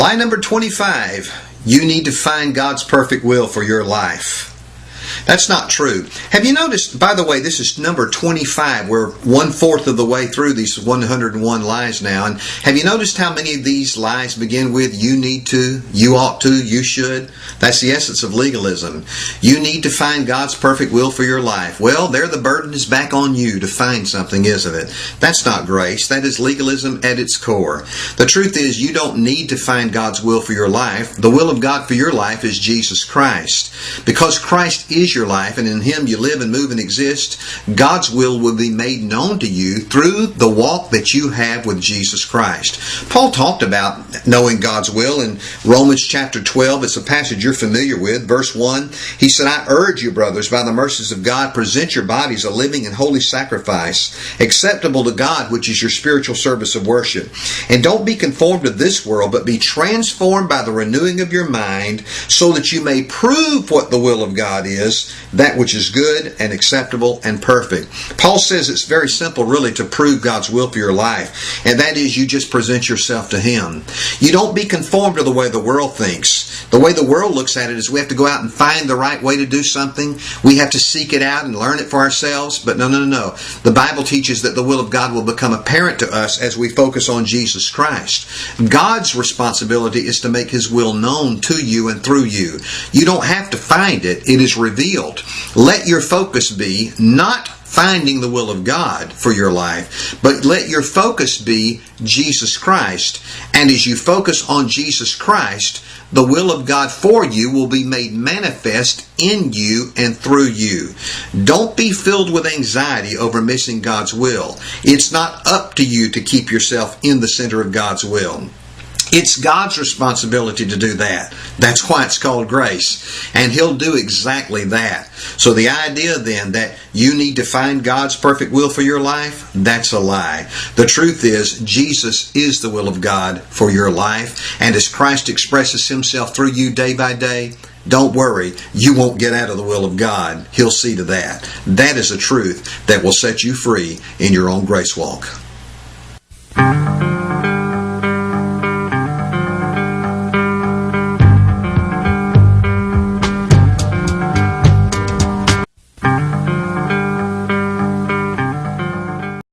Lie number 25, you need to find God's perfect will for your life. That's not true. Have you noticed, by the way, this is number 25. We're 1/4 of the way through these 101 lies now. And have you noticed how many of these lies begin with you need to, you ought to, you should? That's the essence of legalism. You need to find God's perfect will for your life. Well, there the burden is back on you to find something, isn't it? That's not grace. That is legalism at its core. The truth is you don't need to find God's will for your life. The will of God for your life is Jesus Christ. Because Christ is your life, and in Him you live and move and exist, God's will be made known to you through the walk that you have with Jesus Christ. Paul talked about knowing God's will in Romans chapter 12. It's a passage you're familiar with. Verse 1, he said, I urge you, brothers, by the mercies of God, present your bodies a living and holy sacrifice, acceptable to God, which is your spiritual service of worship. And don't be conformed to this world, but be transformed by the renewing of your mind, so that you may prove what the will of God is, that which is good and acceptable and perfect. Paul says it's very simple really to prove God's will for your life, and that is you just present yourself to Him. You don't be conformed to the way the world thinks. The way the world looks at it is we have to go out and find the right way to do something. We have to seek it out and learn it for ourselves. But no. The Bible teaches that the will of God will become apparent to us as we focus on Jesus Christ. God's responsibility is to make His will known to you and through you. You don't have to find it. It is revealed. Let your focus be not finding the will of God for your life, but let your focus be Jesus Christ. And as you focus on Jesus Christ, the will of God for you will be made manifest in you and through you. Don't be filled with anxiety over missing God's will. It's not up to you to keep yourself in the center of God's will. It's God's responsibility to do that. That's why it's called grace. And He'll do exactly that. So the idea then that you need to find God's perfect will for your life, that's a lie. The truth is, Jesus is the will of God for your life. And as Christ expresses Himself through you day by day, don't worry, you won't get out of the will of God. He'll see to that. That is a truth that will set you free in your own grace walk.